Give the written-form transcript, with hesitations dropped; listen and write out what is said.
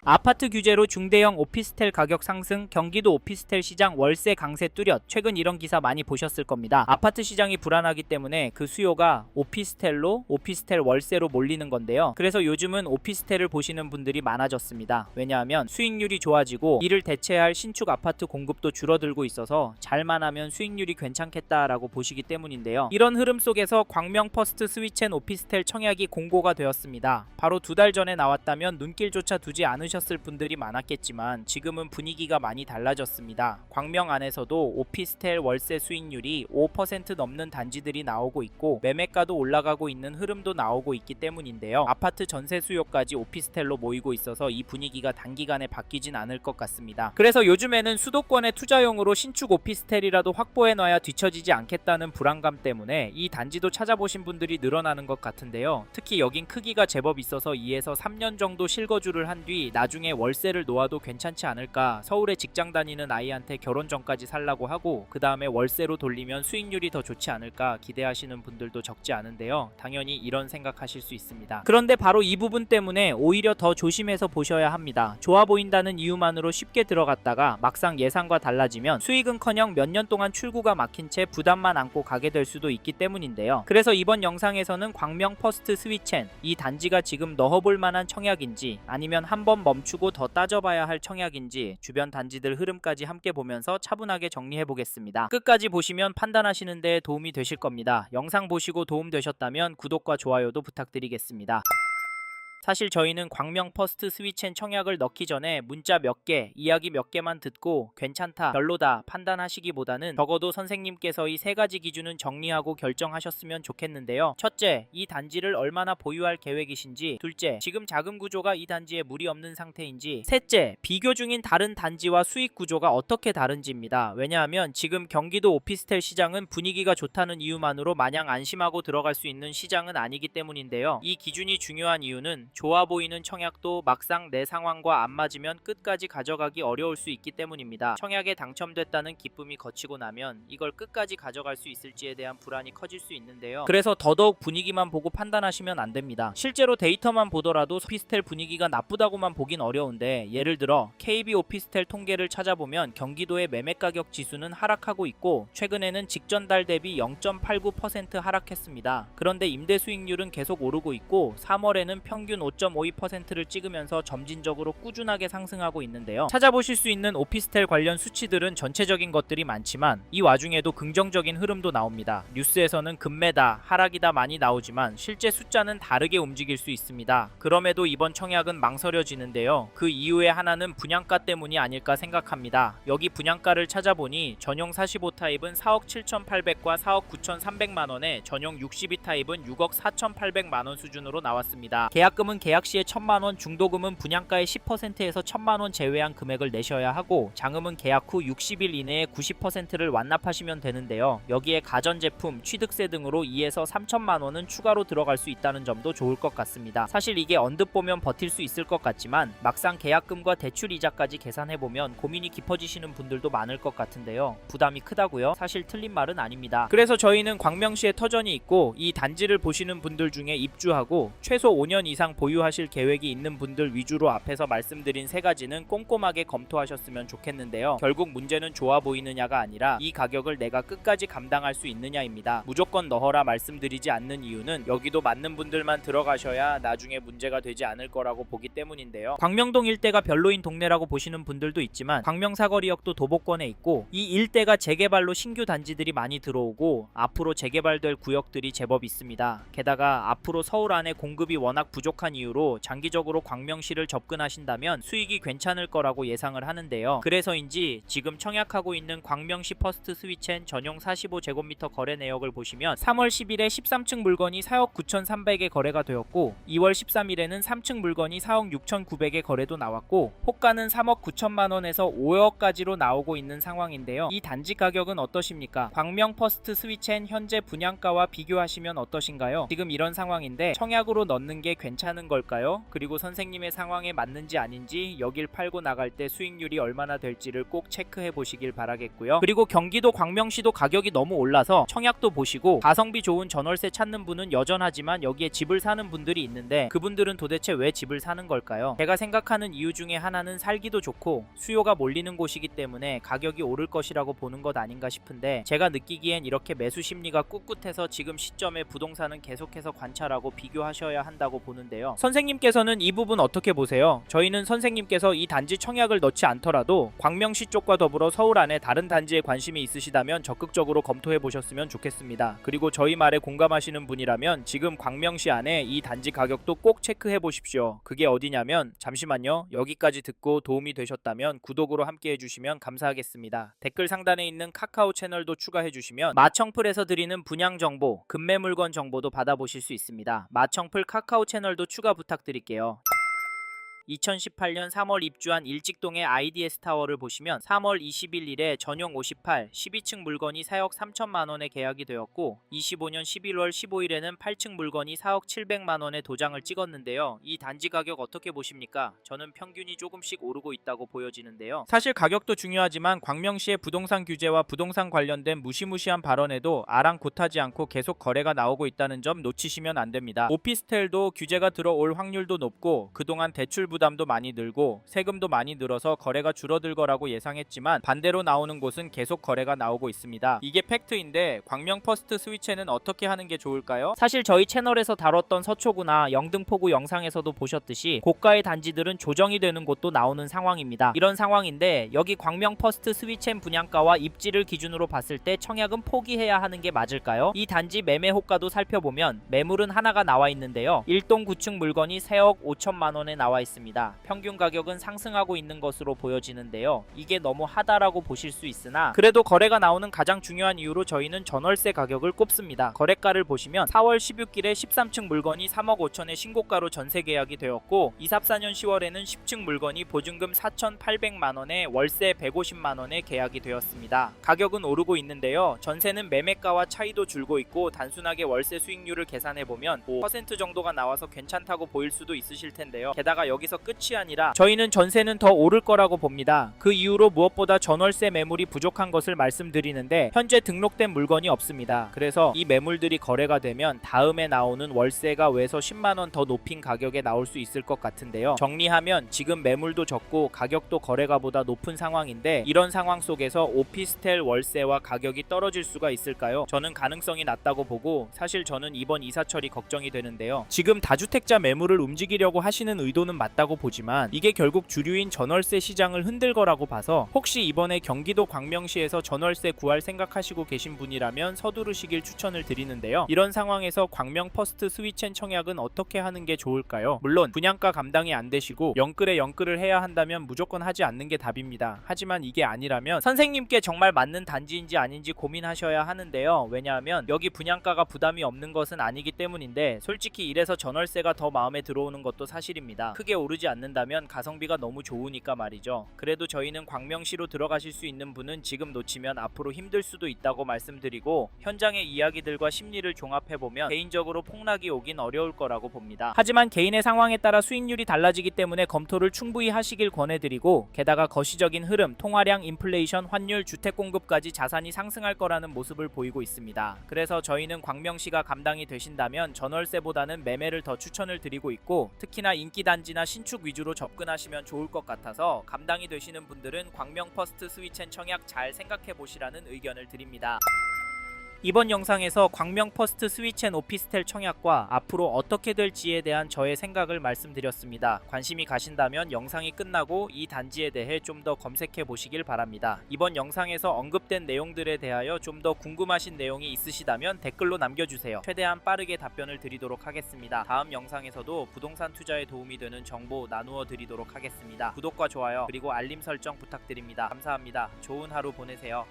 아파트 규제로 중대형 오피스텔 가격 상승, 경기도 오피스텔 시장 월세 강세 뚜렷. 최근 이런 기사 많이 보셨을 겁니다. 아파트 시장이 불안하기 때문에 그 수요가 오피스텔로, 오피스텔 월세로 몰리는 건데요. 그래서 요즘은 오피스텔을 보시는 분들이 많아졌습니다. 왜냐하면 수익률이 좋아지고 이를 대체할 신축 아파트 공급도 줄어들고 있어서 잘만 하면 수익률이 괜찮겠다라고 보시기 때문인데요. 이런 흐름 속에서 광명 퍼스트 스위첸 오피스텔 청약이 공고가 되었습니다. 바로 2달 전에 나왔다면 눈길조차 두지 않으셨을 분들이 많았겠지만 지금은 분위기가 많이 달라졌습니다. 광명 안에서도 오피스텔 월세 수익률이 5% 넘는 단지들이 나오고 있고 매매가도 올라가고 있는 흐름도 나오고 있기 때문인데요. 아파트 전세 수요까지 오피스텔로 모이고 있어서 이 분위기가 단기간에 바뀌진 않을 것 같습니다. 그래서 요즘에는 수도권의 투자용으로 신축 오피스텔이라도 확보해놔야 뒤처지지 않겠다는 불안감 때문에 이 단지도 찾아보신 분들이 늘어나는 것 같은데요. 특히 여긴 크기가 제법 있어서 2에서 3년 정도 실거주를 한 뒤 나중에 월세를 놓아도 괜찮지 않을까. 서울에 직장 다니는 아이한테 결혼 전까지 살라고 하고 그 다음에 월세로 돌리면 수익률이 더 좋지 않을까 기대하시는 분들도 적지 않은데요. 당연히 이런 생각하실 수 있습니다. 그런데 바로 이 부분 때문에 오히려 더 조심해서 보셔야 합니다. 좋아 보인다는 이유만으로 쉽게 들어갔다가 막상 예상과 달라지면 수익은커녕 몇 년 동안 출구가 막힌 채 부담만 안고 가게 될 수도 있기 때문인데요. 그래서 이번 영상에서는 광명 퍼스트 스위첸, 이 단지가 지금 넣어볼 만한 청약인지 아니면 한번 멈추고 더 따져봐야 할 청약인지 주변 단지들 흐름까지 함께 보면서 차분하게 정리해 보겠습니다. 끝까지 보시면 판단하시는 데 도움이 되실 겁니다. 영상 보시고 도움되셨다면 구독과 좋아요도 부탁드리겠습니다. 사실 저희는 광명 퍼스트 스위첸 청약을 넣기 전에 문자 몇 개, 이야기 몇 개만 듣고 괜찮다, 별로다 판단하시기보다는 적어도 선생님께서 이 3가지 기준은 정리하고 결정하셨으면 좋겠는데요. 첫째, 이 단지를 얼마나 보유할 계획이신지. 둘째, 지금 자금 구조가 이 단지에 무리 없는 상태인지. 셋째, 비교 중인 다른 단지와 수익 구조가 어떻게 다른지입니다. 왜냐하면 지금 경기도 오피스텔 시장은 분위기가 좋다는 이유만으로 마냥 안심하고 들어갈 수 있는 시장은 아니기 때문인데요. 이 기준이 중요한 이유는 좋아 보이는 청약도 막상 내 상황과 안 맞으면 끝까지 가져가기 어려울 수 있기 때문입니다. 청약에 당첨됐다는 기쁨이 거치고 나면 이걸 끝까지 가져갈 수 있을지에 대한 불안이 커질 수 있는데요. 그래서 더더욱 분위기만 보고 판단하시면 안 됩니다. 실제로 데이터만 보더라도 오피스텔 분위기가 나쁘다고만 보긴 어려운데, 예를 들어 KB 오피스텔 통계를 찾아보면 경기도의 매매가격 지수는 하락하고 있고 최근에는 직전 달 대비 0.89% 하락했습니다. 그런데 임대 수익률은 계속 오르고 있고 3월에는 평균 5.52%를 찍으면서 점진적으로 꾸준하게 상승하고 있는데요. 찾아보실 수 있는 오피스텔 관련 수치들은 전체적인 것들이 많지만 이 와중에도 긍정적인 흐름도 나옵니다. 뉴스에서는 급매다, 하락이다 많이 나오지만 실제 숫자는 다르게 움직일 수 있습니다. 그럼에도 이번 청약은 망설여지는데요. 그 이유의 하나는 분양가 때문이 아닐까 생각합니다. 여기 분양가를 찾아보니 전용 45 타입은 4억 7,800과 4억 9,300만원에 전용 62 타입은 6억 4,800만원 수준으로 나왔습니다. 계약금은 계약 시에 1,000만원, 중도금은 분양가의 10%에서 1,000만원 제외한 금액을 내셔야 하고 장음은 계약 후 60일 이내에 90%를 완납하시면 되는데요. 여기에 가전제품, 취득세 등으로 2에서 3,000만원은 추가로 들어갈 수 있다는 점도 좋을 것 같습니다. 사실 이게 언뜻 보면 버틸 수 있을 것 같지만 막상 계약금과 대출 이자까지 계산해보면 고민이 깊어지시는 분들도 많을 것 같은데요. 부담이 크다고요? 사실 틀린 말은 아닙니다. 그래서 저희는 광명시에 터전이 있고 이 단지를 보시는 분들 중에 입주하고 최소 5년 이상 보유하실 계획이 있는 분들 위주로 앞에서 말씀드린 3가지는 꼼꼼하게 검토하셨으면 좋겠는데요. 결국 문제는 좋아 보이느냐가 아니라 이 가격을 내가 끝까지 감당할 수 있느냐입니다. 무조건 넣어라 말씀드리지 않는 이유는 여기도 맞는 분들만 들어가셔야 나중에 문제가 되지 않을 거라고 보기 때문인데요. 광명동 일대가 별로인 동네라고 보시는 분들도 있지만 광명 사거리역도 도보권에 있고 이 일대가 재개발로 신규 단지들이 많이 들어오고 앞으로 재개발될 구역들이 제법 있습니다. 게다가 앞으로 서울 안에 공급이 워낙 부족한 이유로 장기적으로 광명시를 접근하신다면 수익이 괜찮을 거라고 예상을 하는데요. 그래서인지 지금 청약하고 있는 광명시 퍼스트 스위첸 전용 45제곱미터 거래 내역을 보시면 3월 10일에 13층 물건이 4억 9,300에 거래가 되었고 2월 13일에는 3층 물건이 4억 6,900에 거래도 나왔고 호가는 3억 9천만원에서 5억까지로 나오고 있는 상황인데요. 이 단지 가격은 어떠십니까? 광명 퍼스트 스위첸 현재 분양가와 비교하시면 어떠신가요? 지금 이런 상황인데 청약으로 넣는 게 괜찮은 사는 걸까요? 그리고 선생님의 상황에 맞는지 아닌지 여길 팔고 나갈 때 수익률이 얼마나 될지를 꼭 체크해 보시길 바라겠고요. 그리고 경기도 광명시도 가격이 너무 올라서 청약도 보시고 가성비 좋은 전월세 찾는 분은 여전하지만 여기에 집을 사는 분들이 있는데 그분들은 도대체 왜 집을 사는 걸까요? 제가 생각하는 이유 중에 하나는 살기도 좋고 수요가 몰리는 곳이기 때문에 가격이 오를 것이라고 보는 것 아닌가 싶은데, 제가 느끼기엔 이렇게 매수 심리가 꿋꿋해서 지금 시점에 부동산은 계속해서 관찰하고 비교하셔야 한다고 보는데요. 선생님께서는 이 부분 어떻게 보세요? 저희는 선생님께서 이 단지 청약을 넣지 않더라도 광명시 쪽과 더불어 서울 안에 다른 단지에 관심이 있으시다면 적극적으로 검토해 보셨으면 좋겠습니다. 그리고 저희 말에 공감하시는 분이라면 지금 광명시 안에 이 단지 가격도 꼭 체크해 보십시오. 그게 어디냐면, 잠시만요. 여기까지 듣고 도움이 되셨다면 구독으로 함께 해주시면 감사하겠습니다. 댓글 상단에 있는 카카오 채널도 추가해 주시면 마청풀에서 드리는 분양 정보, 급매 물건 정보도 받아보실 수 있습니다. 마청풀 카카오 채널도 추가 부탁드릴게요. 2018년 3월 입주한 일직동의 IDS 타워를 보시면 3월 21일에 전용 58, 12층 물건이 4억 3천만원에 계약이 되었고 25년 11월 15일에는 8층 물건이 4억 7백만원에 도장을 찍었는데요. 이 단지 가격 어떻게 보십니까? 저는 평균이 조금씩 오르고 있다고 보여지는데요. 사실 가격도 중요하지만 광명시의 부동산 규제와 부동산 관련된 무시무시한 발언에도 아랑곳하지 않고 계속 거래가 나오고 있다는 점 놓치시면 안됩니다. 오피스텔도 규제가 들어올 확률도 높고 그동안 대출 부담도 많이 늘고 세금도 많이 늘어서 거래가 줄어들 거라고 예상했지만 반대로 나오는 곳은 계속 거래가 나오고 있습니다. 이게 팩트인데 광명 퍼스트 스위첸은 어떻게 하는 게 좋을까요? 사실 저희 채널에서 다뤘던 서초구나 영등포구 영상에서도 보셨듯이 고가의 단지들은 조정이 되는 곳도 나오는 상황입니다. 이런 상황인데 여기 광명 퍼스트 스위첸 분양가와 입지를 기준으로 봤을 때 청약은 포기해야 하는 게 맞을까요? 이 단지 매매 호가도 살펴보면 매물은 하나가 나와 있는데요. 1동 9층 물건이 3억 5천만원에 나와 있습니다. 평균 가격은 상승하고 있는 것으로 보여지는데요. 이게 너무 하다라고 보실 수 있으나 그래도 거래가 나오는 가장 중요한 이유로 저희는 전월세 가격을 꼽습니다. 거래가를 보시면 4월 16일에 13층 물건이 3억 5천에 신고가로 전세 계약이 되었고 2024년 10월에는 10층 물건이 보증금 4,800만원에 월세 150만원에 계약이 되었습니다. 가격은 오르고 있는데요. 전세는 매매가와 차이도 줄고 있고 단순하게 월세 수익률을 계산해보면 5% 정도가 나와서 괜찮다고 보일 수도 있으실 텐데요. 게다가 여기서 끝이 아니라 저희는 전세는 더 오를 거라고 봅니다. 그 이유로 무엇보다 전월세 매물이 부족한 것을 말씀드리는데 현재 등록된 물건이 없습니다. 그래서 이 매물들이 거래가 되면 다음에 나오는 월세가 외서 10만원 더 높인 가격에 나올 수 있을 것 같은데요. 정리하면 지금 매물도 적고 가격도 거래가보다 높은 상황인데 이런 상황 속에서 오피스텔 월세와 가격이 떨어질 수가 있을까요? 저는 가능성이 낮다고 보고 사실 저는 이번 이사철이 걱정이 되는데요. 지금 다주택자 매물을 움직이려고 하시는 의도는 맞다고 보지만 이게 결국 주류인 전월세 시장을 흔들 거라고 봐서 혹시 이번에 경기도 광명시에서 전월세 구할 생각하시고 계신 분이라면 서두르시길 추천을 드리는데요. 이런 상황에서 광명 퍼스트 스위첸 청약은 어떻게 하는 게 좋을까요? 물론 분양가 감당이 안 되시고 영끌에 영끌을 해야 한다면 무조건 하지 않는 게 답입니다. 하지만 이게 아니라면 선생님께 정말 맞는 단지인지 아닌지 고민하셔야 하는데요. 왜냐하면 여기 분양가가 부담이 없는 것은 아니기 때문인데 솔직히 이래서 전월세가 더 마음에 들어오는 것도 사실입니다. 크게 오르지 않는다면 가성비가 너무 좋으니까 말이죠. 그래도 저희는 광명시로 들어가실 수 있는 분은 지금 놓치면 앞으로 힘들 수도 있다고 말씀드리고 현장의 이야기들과 심리를 종합해보면 개인적으로 폭락이 오긴 어려울 거라고 봅니다. 하지만 개인의 상황에 따라 수익률이 달라지기 때문에 검토를 충분히 하시길 권해드리고 게다가 거시적인 흐름, 통화량, 인플레이션, 환율, 주택 공급까지 자산이 상승할 거라는 모습을 보이고 있습니다. 그래서 저희는 광명시가 감당이 되신다면 전월세보다는 매매를 더 추천을 드리고 있고 특히나 인기 단지나 신축 위주로 접근하시면 좋을 것 같아서 감당이 되시는 분들은 광명 퍼스트 스위첸 청약 잘 생각해 보시라는 의견을 드립니다. 이번 영상에서 광명 퍼스트 스위첸 오피스텔 청약과 앞으로 어떻게 될지에 대한 저의 생각을 말씀드렸습니다. 관심이 가신다면 영상이 끝나고 이 단지에 대해 좀 더 검색해 보시길 바랍니다. 이번 영상에서 언급된 내용들에 대하여 좀 더 궁금하신 내용이 있으시다면 댓글로 남겨주세요. 최대한 빠르게 답변을 드리도록 하겠습니다. 다음 영상에서도 부동산 투자에 도움이 되는 정보 나누어 드리도록 하겠습니다. 구독과 좋아요 그리고 알림 설정 부탁드립니다. 감사합니다. 좋은 하루 보내세요.